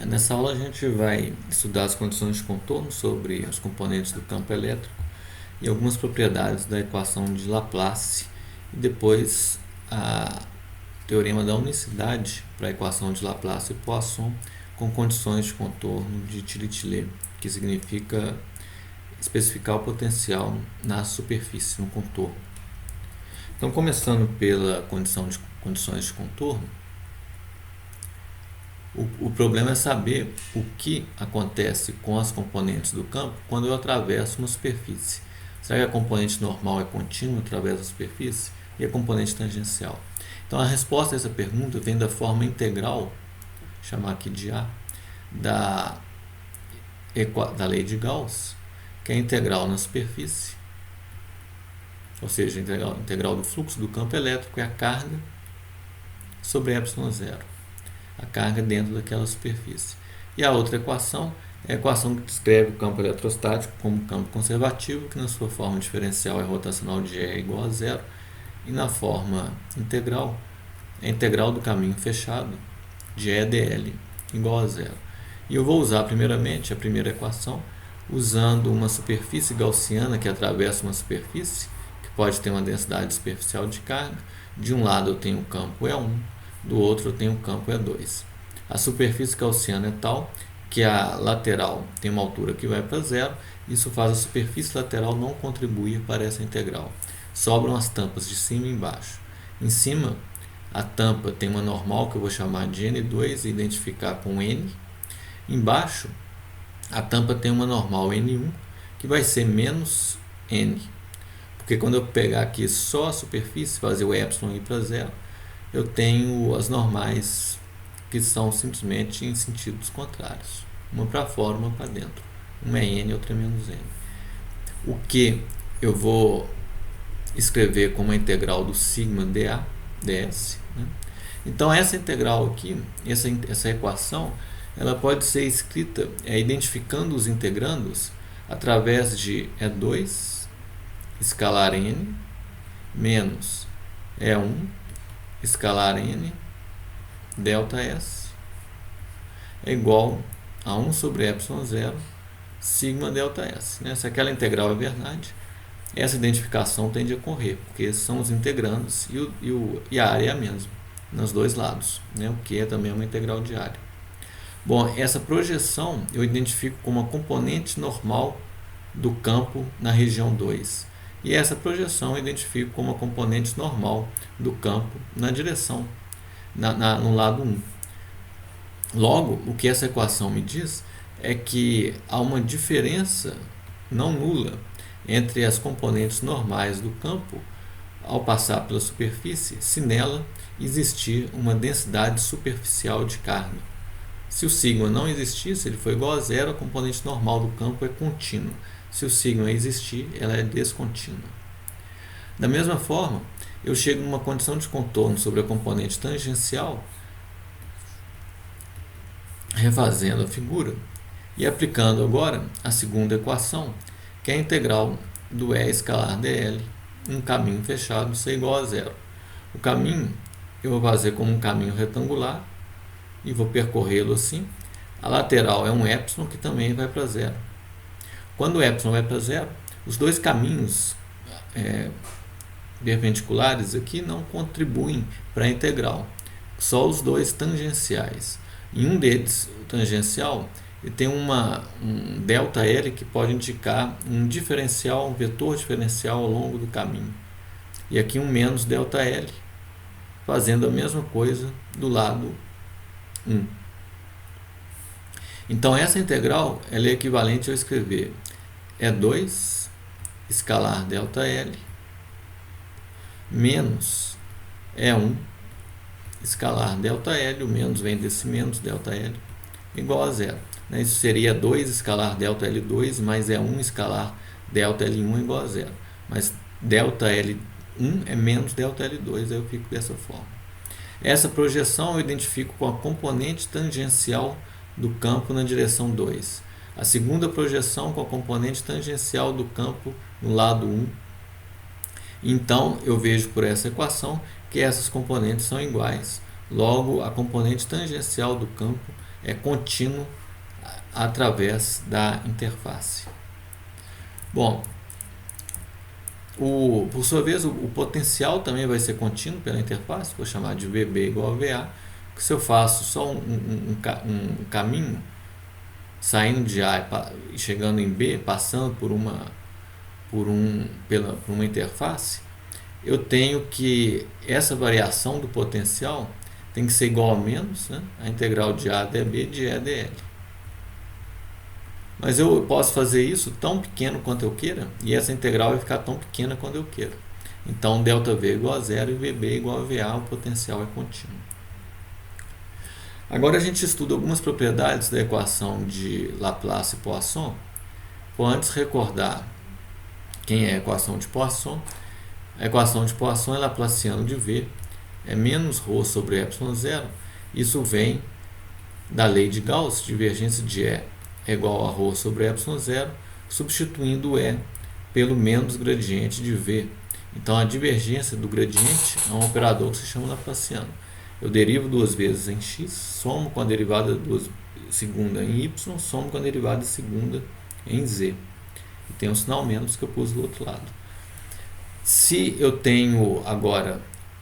Nessa aula a gente vai estudar as condições de contorno sobre os componentes do campo elétrico e algumas propriedades da equação de Laplace e depois a teorema da unicidade para a equação de Laplace e Poisson com condições de contorno de Dirichlet, que significa especificar o potencial na superfície, no contorno. Então, começando pela condições de contorno, o problema é saber o que acontece com as componentes do campo quando eu atravesso uma superfície. Será que a componente normal é contínua através da superfície e a componente tangencial? Então a resposta a essa pergunta vem da forma integral, chamar aqui de A, da lei de Gauss, que é a integral na superfície, ou seja, a integral do fluxo do campo elétrico é a carga sobre ε0. A carga dentro daquela superfície. E a outra equação é a equação que descreve o campo eletrostático como campo conservativo, que na sua forma diferencial é rotacional de E igual a zero, e na forma integral é a integral do caminho fechado de E dl igual a zero. E eu vou usar primeiramente a primeira equação usando uma superfície gaussiana que atravessa uma superfície, que pode ter uma densidade superficial de carga. De um lado eu tenho o campo E1, do outro eu tenho o campo E2. A superfície gaussiana é tal que a lateral tem uma altura que vai para zero, isso faz a superfície lateral não contribuir para essa integral. Sobram as tampas de cima e embaixo. Em cima, a tampa tem uma normal que eu vou chamar de N2 e identificar com N. Embaixo, a tampa tem uma normal N1 que vai ser menos N. Porque quando eu pegar aqui só a superfície, fazer o epsilon ir para zero, eu tenho as normais que são simplesmente em sentidos contrários. Uma para fora, uma para dentro. Uma é N, outra é menos N. O que eu vou escrever como a integral do sigma dA, ds. Né? Então essa integral aqui, essa equação, ela pode ser escrita identificando os integrandos através de E2 escalar N menos E1 escalar N delta S é igual a 1 sobre ε0 sigma delta S. Né? Se aquela integral é verdade, essa identificação tende a ocorrer, porque esses são os integrandos e a área é a mesma, nos dois lados, né? O que é também uma integral de área. Bom, essa projeção eu identifico como a componente normal do campo na região 2. E essa projeção eu identifico como a componente normal do campo na direção, no lado 1. Logo, o que essa equação me diz é que há uma diferença não nula entre as componentes normais do campo ao passar pela superfície, se nela existir uma densidade superficial de carga. Se o sigma não existir, se ele for igual a zero, a componente normal do campo é contínua. Se o sigma existir, ela é descontínua. Da mesma forma, eu chego numa condição de contorno sobre a componente tangencial, refazendo a figura e aplicando agora a segunda equação, que é a integral do E escalar dl, um caminho fechado, C igual a zero. O caminho eu vou fazer como um caminho retangular e vou percorrê-lo assim. A lateral é um epsilon que também vai para zero. Quando o epsilon vai para zero, os dois caminhos perpendiculares aqui não contribuem para a integral, só os dois tangenciais. Em um deles, o tangencial, ele tem um ΔL que pode indicar um diferencial, um vetor diferencial ao longo do caminho. E aqui um menos ΔL, fazendo a mesma coisa do lado 1. Então essa integral ela é equivalente a eu escrever E2 escalar ΔL menos E1 escalar ΔL, o menos vem desse menos ΔL, igual a zero. Isso seria 2 escalar ΔL2 mais E1 escalar ΔL1 igual a zero. Mas ΔL1 é menos ΔL2, aí eu fico dessa forma. Essa projeção eu identifico com a componente tangencial do campo na direção 2. A segunda projeção com a componente tangencial do campo no lado 1. Então, eu vejo por essa equação que essas componentes são iguais. Logo, a componente tangencial do campo é contínuo através da interface. Bom, por sua vez, o potencial também vai ser contínuo pela interface, vou chamar de VB igual a VA, porque se eu faço só um caminho, saindo de A e chegando em B, passando por uma interface, eu tenho que essa variação do potencial tem que ser igual a menos, né, a integral de A dB de E dL. Mas eu posso fazer isso tão pequeno quanto eu queira, e essa integral vai ficar tão pequena quanto eu queira. Então, ΔV igual a zero e VB igual a VA, o potencial é contínuo. Agora a gente estuda algumas propriedades da equação de Laplace e Poisson. Vou antes recordar quem é a equação de Poisson. A equação de Poisson é laplaciano de V, é menos ρ sobre ε0. Isso vem da lei de Gauss, divergência de E é igual a ρ sobre ε0, substituindo E pelo menos gradiente de V. Então a divergência do gradiente é um operador que se chama laplaciano. Eu derivo duas vezes em x, somo com a derivada segunda em y, somo com a derivada segunda em z. E tem um sinal menos que eu pus do outro lado. Se eu tenho agora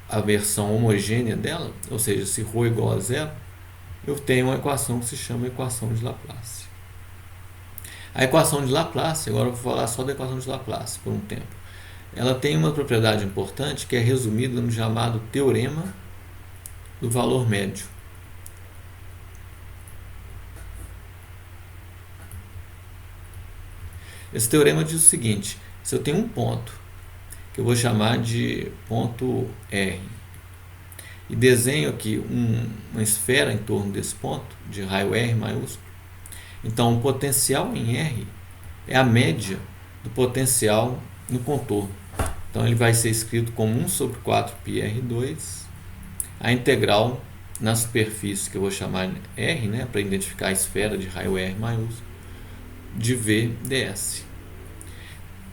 a versão homogênea dela, ou seja, se ρ igual a zero, eu tenho uma equação que se chama equação de Laplace. A equação de Laplace, agora eu vou falar só da equação de Laplace por um tempo. Ela tem uma propriedade importante que é resumida no chamado teorema do valor médio. Esse teorema diz o seguinte: se eu tenho um ponto, que eu vou chamar de ponto R, e desenho aqui uma esfera em torno desse ponto, de raio R maiúsculo, então o potencial em R é a média do potencial no contorno. Então ele vai ser escrito como 1 sobre 4 πr2, a integral na superfície, que eu vou chamar R, né, para identificar a esfera de raio R maiúsculo, de V ds.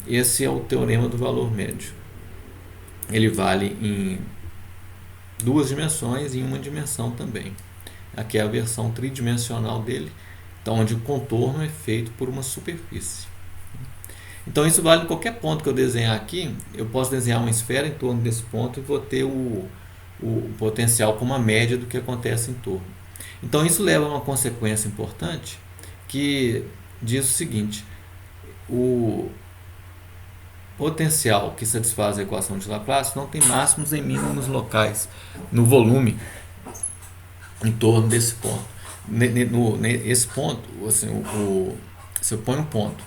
Esse é o teorema do valor médio. Ele vale em duas dimensões e em uma dimensão também. Aqui é a versão tridimensional dele, então onde o contorno é feito por uma superfície. Então isso vale em qualquer ponto que eu desenhar aqui. Eu posso desenhar uma esfera em torno desse ponto e vou ter o potencial como a média do que acontece em torno. Então isso leva a uma consequência importante que diz o seguinte: o potencial que satisfaz a equação de Laplace não tem máximos nem mínimos locais no volume em torno desse ponto. Nesse ponto, assim, se eu ponho um ponto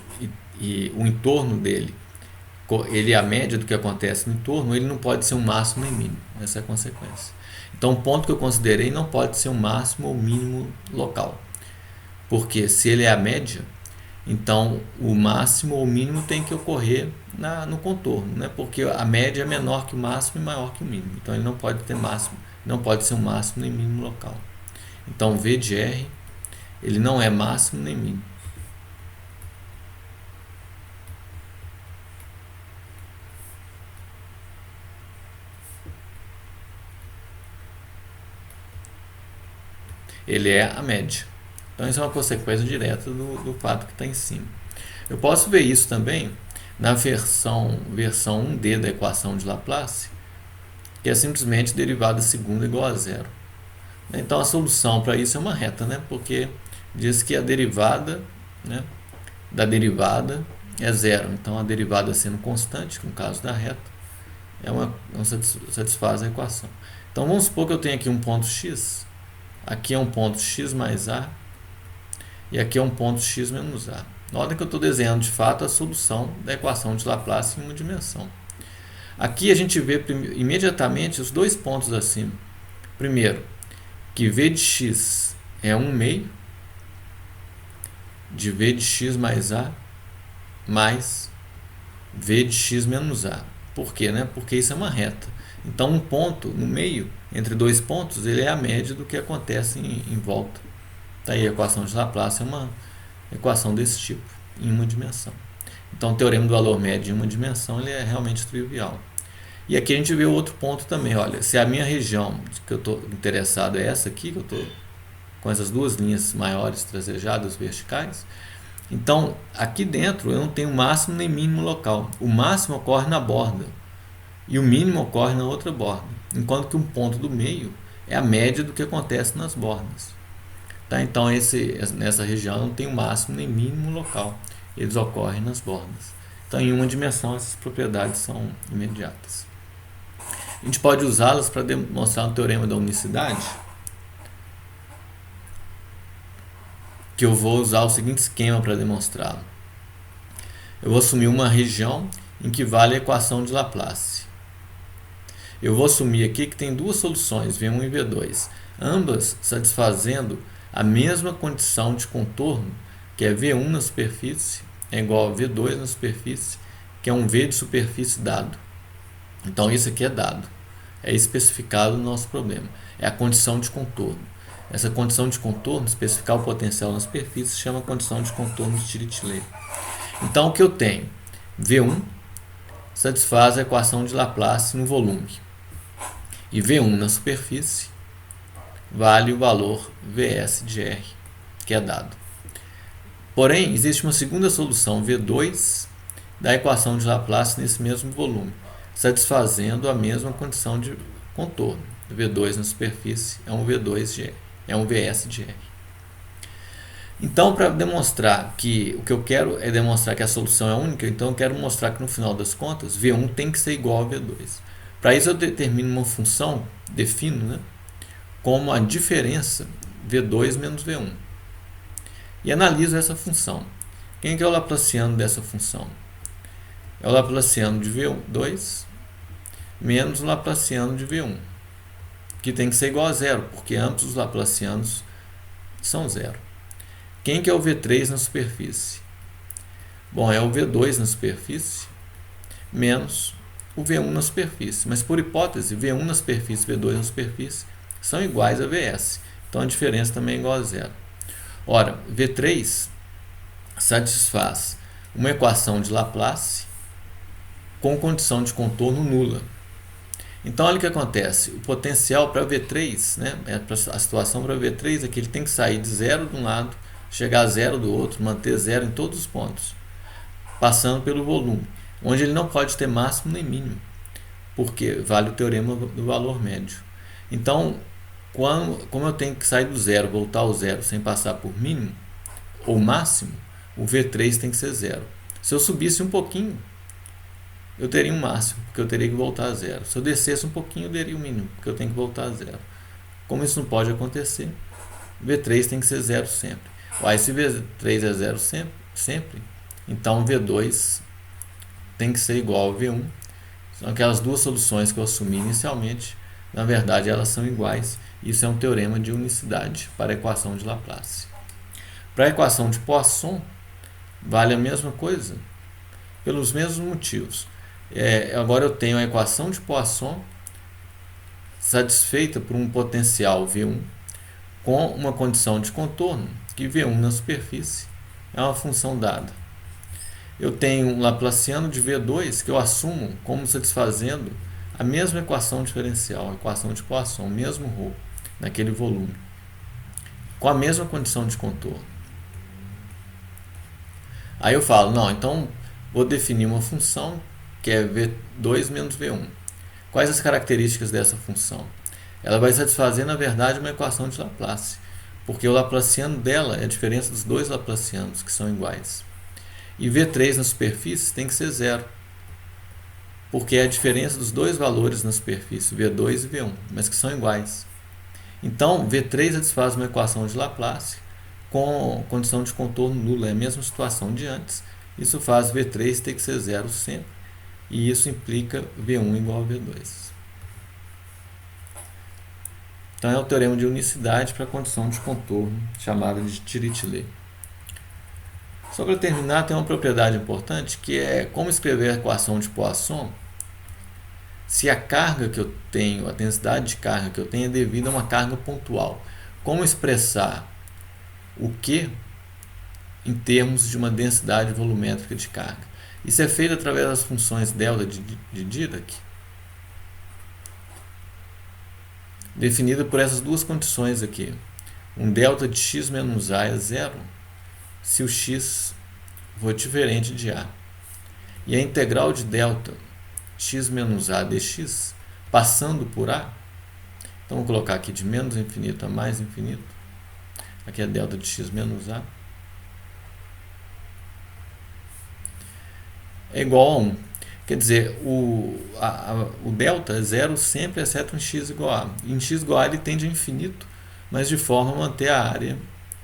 e o entorno dele, ele é a média do que acontece no entorno, ele não pode ser um máximo nem mínimo. Essa é a consequência. Então o ponto que eu considerei não pode ser um máximo ou mínimo local, porque se ele é a média, então o máximo ou mínimo tem que ocorrer no contorno, né? Porque a média é menor que o máximo e maior que o mínimo. Então ele não pode ter máximo, não pode ser um máximo nem mínimo local. Então V de R, ele não é máximo nem mínimo. Ele é a média. Então isso é uma consequência direta do fato que está em cima. Eu posso ver isso também na versão 1D da equação de Laplace, que é simplesmente derivada segunda igual a zero. Então a solução para isso é uma reta, né? Porque diz que a derivada, né, da derivada é zero. Então a derivada sendo constante, no caso da reta, satisfaz a equação. Então vamos supor que eu tenho aqui um ponto x, aqui é um ponto x mais a, e aqui é um ponto x menos a. Notem que eu estou desenhando de fato a solução da equação de Laplace em uma dimensão. Aqui a gente vê imediatamente os dois pontos acima. Primeiro, que v de x é 1/2 de v de x mais a mais v de x menos a. Por quê? Né? Porque isso é uma reta. Então um ponto no meio, entre dois pontos, ele é a média do que acontece em volta. Daí a equação de Laplace é uma equação desse tipo, em uma dimensão. Então o teorema do valor médio em uma dimensão ele é realmente trivial. E aqui a gente vê outro ponto também. Olha, se a minha região que eu estou interessado é essa aqui, que eu estou com essas duas linhas maiores tracejadas verticais. Então, aqui dentro eu não tenho máximo nem mínimo local. O máximo ocorre na borda e o mínimo ocorre na outra borda, enquanto que um ponto do meio é a média do que acontece nas bordas. Tá? Então, nessa região não tem o máximo nem mínimo local, eles ocorrem nas bordas. Então, em uma dimensão, essas propriedades são imediatas. A gente pode usá-las para demonstrar um teorema da unicidade, que eu vou usar o seguinte esquema para demonstrá-lo. Eu vou assumir uma região em que vale a equação de Laplace. Eu vou assumir aqui que tem duas soluções, V1 e V2, ambas satisfazendo a mesma condição de contorno, que é V1 na superfície é igual a V2 na superfície, que é um V de superfície dado. Então isso aqui é dado, é especificado no nosso problema, é a condição de contorno. Essa condição de contorno, especificar o potencial na superfície, se chama condição de contorno de Dirichlet. Então o que eu tenho? V1 satisfaz a equação de Laplace no volume, e V1 na superfície vale o valor Vs de R, que é dado. Porém, existe uma segunda solução, V2, da equação de Laplace nesse mesmo volume, satisfazendo a mesma condição de contorno. V2 na superfície é um V2 de R, é um Vs de R. Então, para demonstrar que o que eu quero é demonstrar que a solução é única, então eu quero mostrar que no final das contas, V1 tem que ser igual a V2. Para isso eu determino uma função, defino, né, como a diferença V2 menos V1. E analiso essa função. Quem que é o laplaciano dessa função? É o laplaciano de V2 menos o laplaciano de V1, que tem que ser igual a zero, porque ambos os laplacianos são zero. Quem que é o V3 na superfície? Bom, é o V2 na superfície menos o V1 na superfície. Mas por hipótese, V1 na superfície e V2 na superfície são iguais a Vs. Então a diferença também é igual a zero. Ora, V3 satisfaz uma equação de Laplace com condição de contorno nula. Então olha o que acontece. O potencial para V3, né, a situação para V3 é que ele tem que sair de zero de um lado, chegar a zero do outro, manter zero em todos os pontos, passando pelo volume, onde ele não pode ter máximo nem mínimo, porque vale o teorema do valor médio. Então, como eu tenho que sair do zero, voltar ao zero sem passar por mínimo ou máximo, o V3 tem que ser zero. Se eu subisse um pouquinho, eu teria um máximo, porque eu teria que voltar a zero. Se eu descesse um pouquinho, eu teria um mínimo, porque eu tenho que voltar a zero. Como isso não pode acontecer, V3 tem que ser zero sempre. Se V3 é zero sempre, então V2 tem que ser igual a V1. São aquelas duas soluções que eu assumi inicialmente, na verdade elas são iguais. Isso é um teorema de unicidade para a equação de Laplace. Para a equação de Poisson, vale a mesma coisa, pelos mesmos motivos. Agora eu tenho a equação de Poisson satisfeita por um potencial V1 com uma condição de contorno, que V1 na superfície é uma função dada. Eu tenho um laplaciano de V2 que eu assumo como satisfazendo a mesma equação diferencial, a equação de Poisson, o mesmo ρ naquele volume, com a mesma condição de contorno. Aí eu falo, não, então vou definir uma função que é V2 menos V1. Quais as características dessa função? Ela vai satisfazer, na verdade, uma equação de Laplace, porque o laplaciano dela é a diferença dos dois laplacianos, que são iguais. E V3 na superfície tem que ser zero, porque é a diferença dos dois valores na superfície, V2 e V1, mas que são iguais. Então, V3 satisfaz uma equação de Laplace com condição de contorno nula, é a mesma situação de antes. Isso faz V3 ter que ser zero sempre, e isso implica V1 igual a V2. Então é o teorema de unicidade para a condição de contorno, chamada de Dirichlet. Só para terminar, tem uma propriedade importante, que é como escrever a equação de Poisson se a carga que eu tenho, a densidade de carga que eu tenho é devida a uma carga pontual. Como expressar o Q em termos de uma densidade volumétrica de carga? Isso é feito através das funções delta de Dirac, definida por essas duas condições aqui. Um delta de x menos a é zero se o x for diferente de a. E a integral de delta x menos a dx, passando por a, então vou colocar aqui de menos infinito a mais infinito, aqui é delta de x menos a, é igual a 1. Quer dizer, o delta é zero sempre, exceto em x igual a. Em x igual a ele tende a infinito, mas de forma a manter a área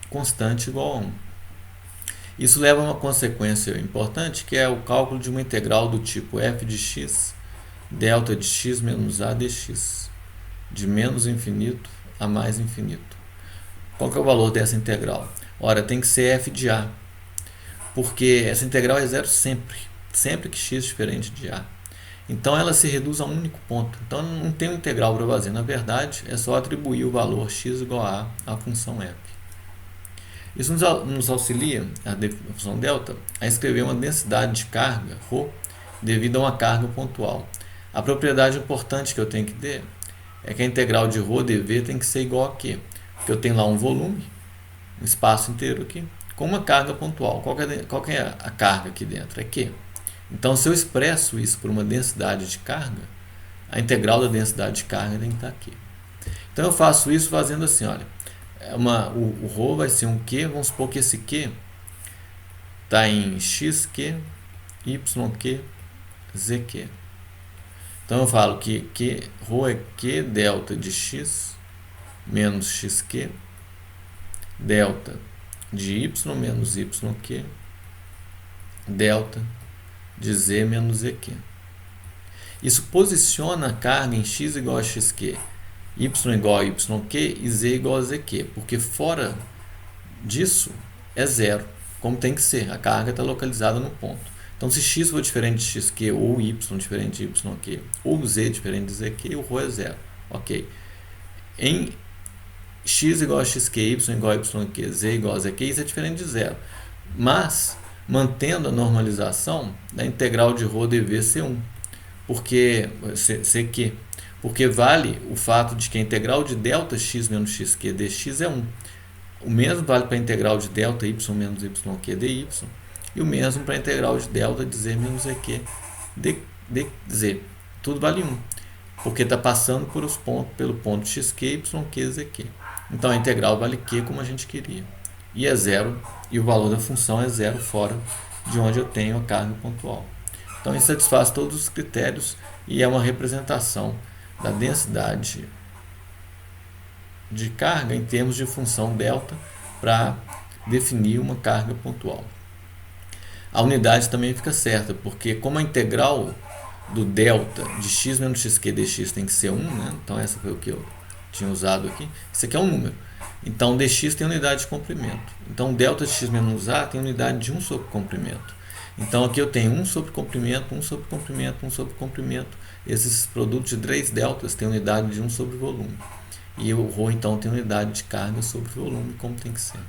constante igual a 1. Isso leva a uma consequência importante, que é o cálculo de uma integral do tipo f de x, delta de x menos a dx, de menos infinito a mais infinito. Qual que é o valor dessa integral? Ora, tem que ser f de a, porque essa integral é zero sempre que x é diferente de a. Então ela se reduz a um único ponto. Então não tem uma integral para fazer. Na verdade, é só atribuir o valor x igual a à função f. Isso nos auxilia, a função delta, a escrever uma densidade de carga, ρ, devido a uma carga pontual. A propriedade importante que eu tenho que ter é que a integral de ρ dv tem que ser igual a quê? Porque eu tenho lá um volume, um espaço inteiro aqui, com uma carga pontual. Qual que é a carga aqui dentro? É Q. Então, se eu expresso isso por uma densidade de carga, a integral da densidade de carga tem que estar aqui. Então, eu faço isso fazendo assim, olha, o ρ vai ser um Q, vamos supor que esse Q está em xq, yq, zq. Então, eu falo que ρ é Q delta de x menos xq, delta de y menos yq, delta de z menos zq. Isso posiciona a carga em x igual a xq, y igual a yq e z igual a zq, porque fora disso é zero, como tem que ser, a carga está localizada no ponto. Então, se x for diferente de xq, ou y diferente de yq, ou z diferente de zq, o ρ é zero. Ok. Em x igual a xq, y igual a yq, z igual a zq, isso é diferente de zero. Mas, mantendo a normalização da integral de ρ dv ser 1, porque vale o fato de que a integral de delta x menos xq dx é 1. O mesmo vale para a integral de delta y menos yq dy, e o mesmo para a integral de delta de z menos zq dz. Tudo vale 1, porque está passando pelo ponto xq, yq, zq. Então a integral vale q como a gente queria. E é zero, e o valor da função é zero fora de onde eu tenho a carga pontual. Então isso satisfaz todos os critérios e é uma representação da densidade de carga em termos de função delta para definir uma carga pontual. A unidade também fica certa, porque como a integral do delta de x menos xq dx tem que ser 1, né? Então essa foi o que eu tinha usado aqui. Isso aqui é um número. Então dx tem unidade de comprimento. Então delta de x menos a tem unidade de 1 sobre comprimento. Então aqui eu tenho 1 sobre comprimento, 1 sobre comprimento, 1 sobre comprimento. Esses produtos de 3 deltas têm unidade de 1 sobre volume. E o ρ então tem unidade de carga sobre volume, como tem que ser.